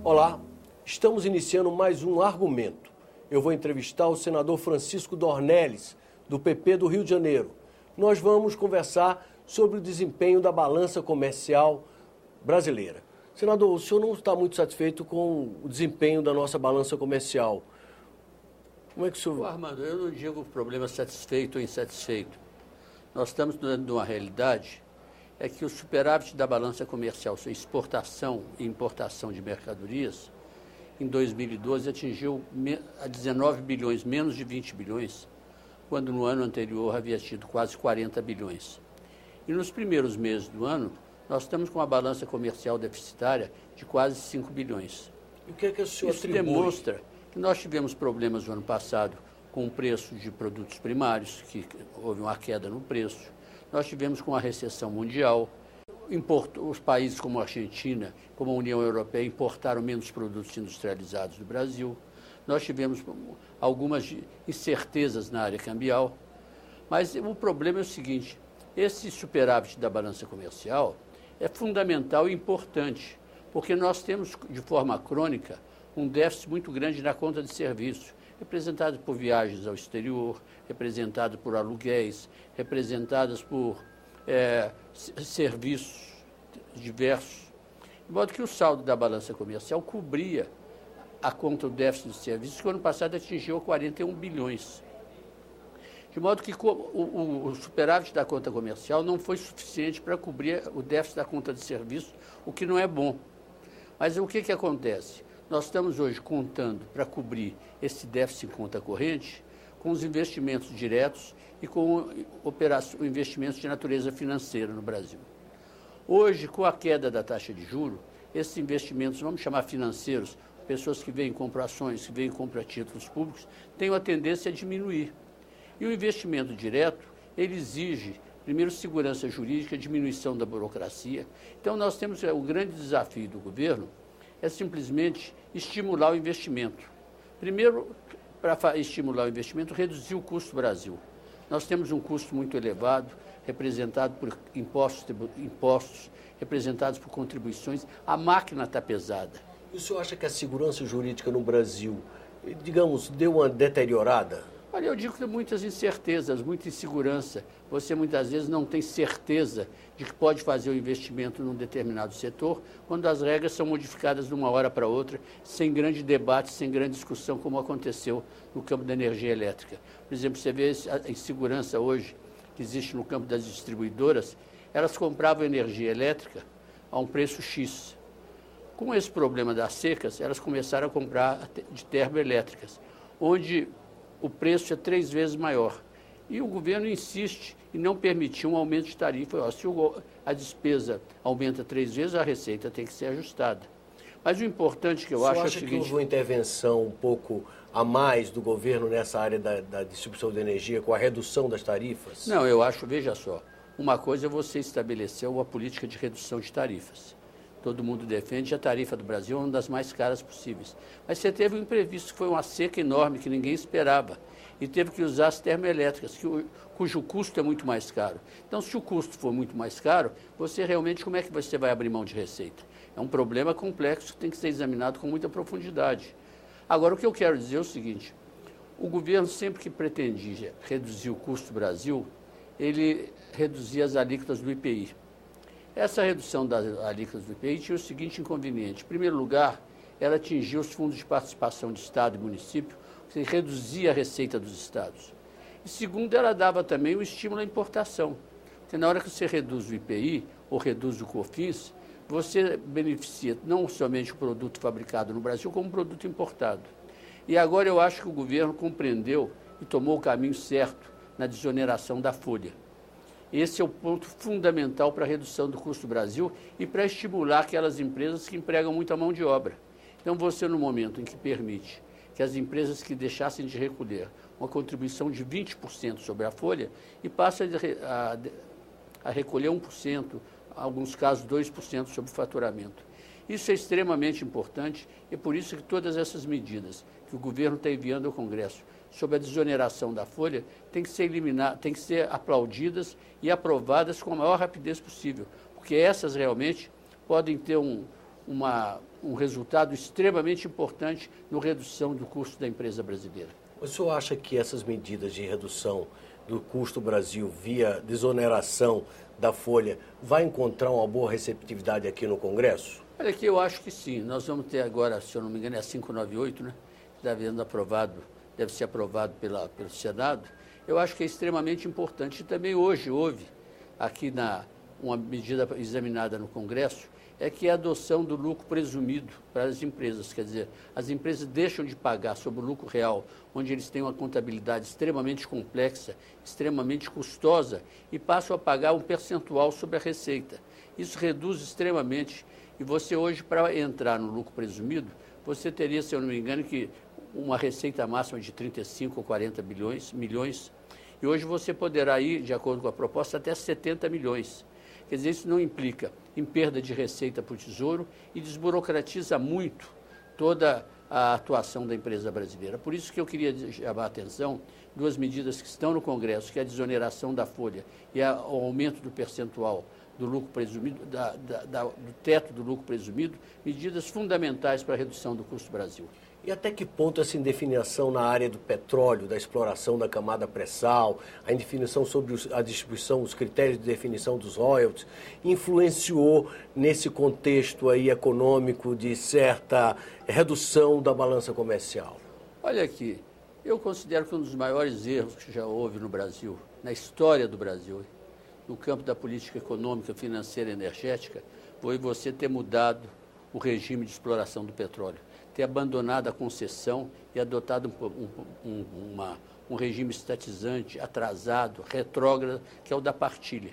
Olá, estamos iniciando mais um Argumento. Eu vou entrevistar o senador Francisco Dornelles, do PP do Rio de Janeiro. Nós vamos conversar sobre o desempenho da balança comercial brasileira. Senador, o senhor não está muito satisfeito com o desempenho da nossa balança comercial. Como é que o senhor... Armando, eu não digo problema satisfeito ou insatisfeito. Nós estamos dentro de uma realidade que o superávit da balança comercial, sua exportação e importação de mercadorias, em 2012 atingiu a 19 bilhões, menos de 20 bilhões, quando no ano anterior havia tido quase 40 bilhões. E nos primeiros meses do ano, nós estamos com uma balança comercial deficitária de quase 5 bilhões. E o que é que o senhor Isso atribui? demonstra que nós tivemos problemas no ano passado com o preço de produtos primários, que houve uma queda no preço. Nós tivemos com a recessão mundial. Os países como a Argentina, como a União Europeia, importaram menos produtos industrializados do Brasil. Nós tivemos algumas incertezas na área cambial. Mas o problema é o seguinte, esse superávit da balança comercial é fundamental e importante, porque nós temos, de forma crônica, um déficit muito grande na conta de serviço, representado por viagens ao exterior, representado por aluguéis, representadas por serviços diversos, de modo que o saldo da balança comercial cobria a conta do déficit de serviços, que no ano passado atingiu 41 bilhões. De modo que o superávit da conta comercial não foi suficiente para cobrir o déficit da conta de serviços, o que não é bom. Mas o que acontece? Nós estamos hoje contando para cobrir esse déficit em conta corrente com os investimentos diretos e com investimentos de natureza financeira no Brasil. Hoje, com a queda da taxa de juros, esses investimentos, vamos chamar financeiros, pessoas que vêm e compram ações, que vêm e compram títulos públicos, têm uma tendência a diminuir. E o investimento direto, ele exige, primeiro, segurança jurídica, diminuição da burocracia. Então, nós temos o grande desafio do governo é simplesmente estimular o investimento. Primeiro, para estimular o investimento, reduzir o custo do Brasil. Nós temos um custo muito elevado, representado por impostos, representados por contribuições. A máquina está pesada. E o senhor acha que a segurança jurídica no Brasil, digamos, deu uma deteriorada? Olha, eu digo que tem muitas incertezas, muita insegurança. Você muitas vezes não tem certeza de que pode fazer o investimento num determinado setor, quando as regras são modificadas de uma hora para outra, sem grande debate, sem grande discussão, como aconteceu no campo da energia elétrica. Por exemplo, você vê a insegurança hoje que existe no campo das distribuidoras, elas compravam energia elétrica a um preço X. Com esse problema das secas, elas começaram a comprar de termoelétricas, onde o preço é 3 vezes maior. E o governo insiste em não permitir um aumento de tarifa. Se a despesa aumenta 3 vezes, a receita tem que ser ajustada. Mas o importante que eu acho é o seguinte... Você acha que houve uma intervenção um pouco a mais do governo nessa área da distribuição de energia, com a redução das tarifas? Não, eu acho, veja só, uma coisa é você estabelecer uma política de redução de tarifas. Todo mundo defende, a tarifa do Brasil é uma das mais caras possíveis. Mas você teve um imprevisto, que foi uma seca enorme, que ninguém esperava. E teve que usar as termoelétricas, cujo custo é muito mais caro. Então, se o custo for muito mais caro, você realmente, como é que você vai abrir mão de receita? É um problema complexo que tem que ser examinado com muita profundidade. Agora, o que eu quero dizer é o seguinte, o governo sempre que pretendia reduzir o custo do Brasil, ele reduzia as alíquotas do IPI. Essa redução das alíquotas do IPI tinha o seguinte inconveniente. Em primeiro lugar, ela atingia os fundos de participação de Estado e município, que reduzia a receita dos estados. E segundo, ela dava também o estímulo à importação. Porque na hora que você reduz o IPI ou reduz o COFINS, você beneficia não somente o produto fabricado no Brasil, como o produto importado. E agora eu acho que o governo compreendeu e tomou o caminho certo na desoneração da folha. Esse é o ponto fundamental para a redução do custo do Brasil e para estimular aquelas empresas que empregam muita mão de obra. Então, você, no momento em que permite que as empresas que deixassem de recolher uma contribuição de 20% sobre a folha e passa a recolher 1%, em alguns casos 2% sobre o faturamento. Isso é extremamente importante e por isso que todas essas medidas que o governo está enviando ao Congresso sobre a desoneração da folha têm que ser aplaudidas e aprovadas com a maior rapidez possível, porque essas realmente podem ter um um resultado extremamente importante na redução do custo da empresa brasileira. O senhor acha que essas medidas de redução do custo Brasil via desoneração da folha vai encontrar uma boa receptividade aqui no Congresso? Olha, aqui eu acho que sim. Nós vamos ter agora, se eu não me engano, é a 598, né? Que deve ser aprovado pelo Senado. Eu acho que é extremamente importante. E também hoje houve, aqui uma medida examinada no Congresso, é que é a adoção do lucro presumido para as empresas. Quer dizer, as empresas deixam de pagar sobre o lucro real, onde eles têm uma contabilidade extremamente complexa, extremamente custosa, e passam a pagar um percentual sobre a receita. Isso reduz extremamente. E você hoje, para entrar no lucro presumido, você teria, se eu não me engano, que uma receita máxima de 35 ou 40 milhões, e hoje você poderá ir, de acordo com a proposta, até 70 milhões. Quer dizer, isso não implica em perda de receita para o Tesouro e desburocratiza muito toda a atuação da empresa brasileira. Por isso que eu queria chamar a atenção, duas medidas que estão no Congresso, que é a desoneração da folha e o aumento do percentual do lucro presumido, do teto do lucro presumido, medidas fundamentais para a redução do custo Brasil. E até que ponto essa indefinição na área do petróleo, da exploração da camada pré-sal, a indefinição sobre a distribuição, os critérios de definição dos royalties, influenciou nesse contexto aí econômico de certa redução da balança comercial? Olha aqui, eu considero que um dos maiores erros que já houve no Brasil, na história do Brasil, no campo da política econômica, financeira e energética, foi você ter mudado o regime de exploração do petróleo, ter abandonado a concessão e adotado um regime estatizante, atrasado, retrógrado, que é o da partilha.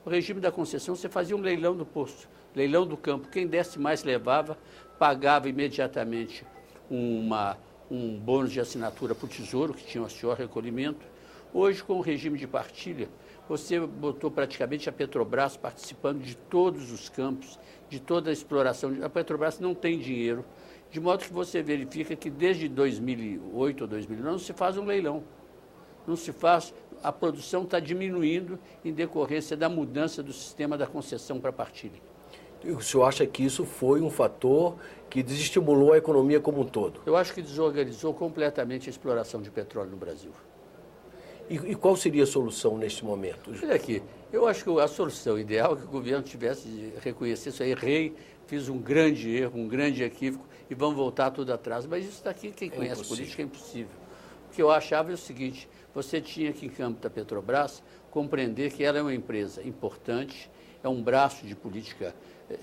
O regime da concessão, você fazia um leilão do posto, leilão do campo. Quem desse mais levava, pagava imediatamente um bônus de assinatura para o Tesouro, que tinha o maior recolhimento. Hoje, com o regime de partilha, você botou praticamente a Petrobras participando de todos os campos, de toda a exploração. A Petrobras não tem dinheiro, de modo que você verifica que desde 2008 ou 2009 não se faz um leilão. Não se faz, a produção está diminuindo em decorrência da mudança do sistema da concessão para partilha. E o senhor acha que isso foi um fator que desestimulou a economia como um todo? Eu acho que desorganizou completamente a exploração de petróleo no Brasil. E qual seria a solução neste momento? Olha aqui, eu acho que a solução ideal é que o governo tivesse de reconhecer isso aí, errei, fiz um grande erro, um grande equívoco e vamos voltar tudo atrás. Mas isso daqui, quem conhece política, é impossível. O que eu achava é o seguinte, você tinha que, em campo da Petrobras, compreender que ela é uma empresa importante, é um braço de política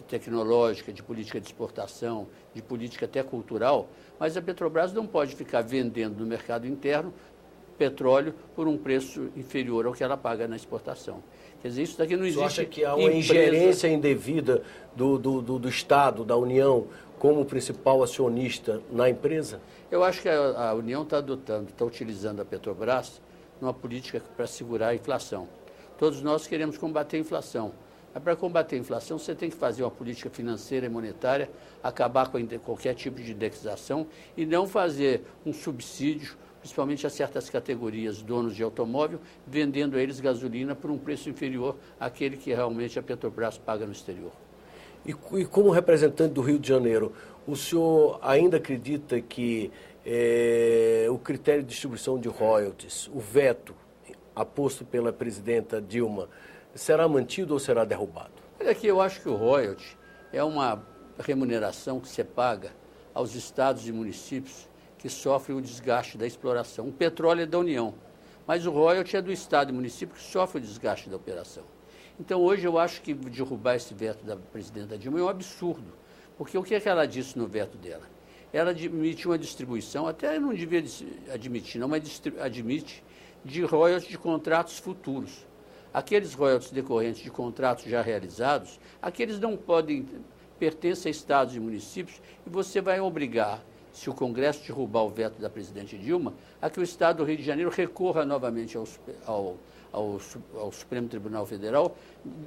tecnológica, de política de exportação, de política até cultural, mas a Petrobras não pode ficar vendendo no mercado interno petróleo por um preço inferior ao que ela paga na exportação. Quer dizer, isso daqui não existe. Você acha que há uma ingerência indevida do Estado, da União, como principal acionista na empresa? Eu acho que a União está utilizando a Petrobras numa política para segurar a inflação. Todos nós queremos combater a inflação. Mas para combater a inflação, você tem que fazer uma política financeira e monetária, acabar com qualquer tipo de indexação e não fazer um subsídio, principalmente a certas categorias, donos de automóvel, vendendo a eles gasolina por um preço inferior àquele que realmente a Petrobras paga no exterior. E como representante do Rio de Janeiro, o senhor ainda acredita que o critério de distribuição de royalties, o veto aposto pela presidenta Dilma, será mantido ou será derrubado? Olha aqui, eu acho que o royalty é uma remuneração que se paga aos estados e municípios que sofrem o desgaste da exploração. O petróleo é da União, mas o royalty é do estado e município que sofre o desgaste da operação. Então, hoje, eu acho que derrubar esse veto da presidenta Dilma é um absurdo, porque o que é que ela disse no veto dela? Ela admite uma distribuição, até não devia admitir, não, mas admite, de royalties de contratos futuros. Aqueles royalties decorrentes de contratos já realizados, aqueles não podem pertencer a estados e municípios e você vai obrigar, se o Congresso derrubar o veto da presidente Dilma, a que o Estado do Rio de Janeiro recorra novamente ao Supremo Tribunal Federal,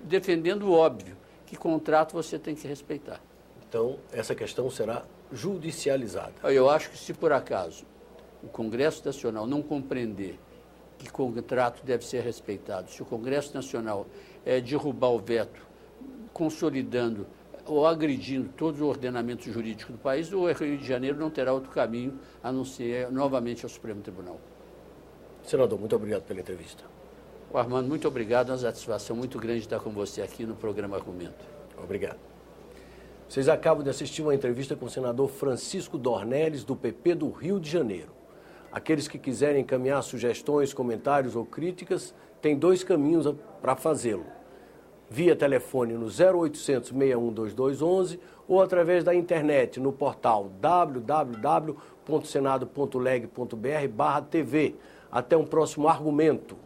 defendendo o óbvio, que contrato você tem que respeitar. Então, essa questão será judicializada. Eu acho que se por acaso o Congresso Nacional não compreender que contrato deve ser respeitado, se o Congresso Nacional derrubar o veto, consolidando ou agredindo todo o ordenamento jurídico do país, o Rio de Janeiro não terá outro caminho a não ser novamente ao Supremo Tribunal. Senador, muito obrigado pela entrevista. Armando, muito obrigado. É uma satisfação muito grande estar com você aqui no programa Argumento. Obrigado. Vocês acabam de assistir uma entrevista com o senador Francisco Dornelles, do PP do Rio de Janeiro. Aqueles que quiserem encaminhar sugestões, comentários ou críticas, têm 2 caminhos para fazê-lo. Via telefone no 0800 61 2211 ou através da internet no portal www.senado.leg.br/TV. Até um próximo argumento.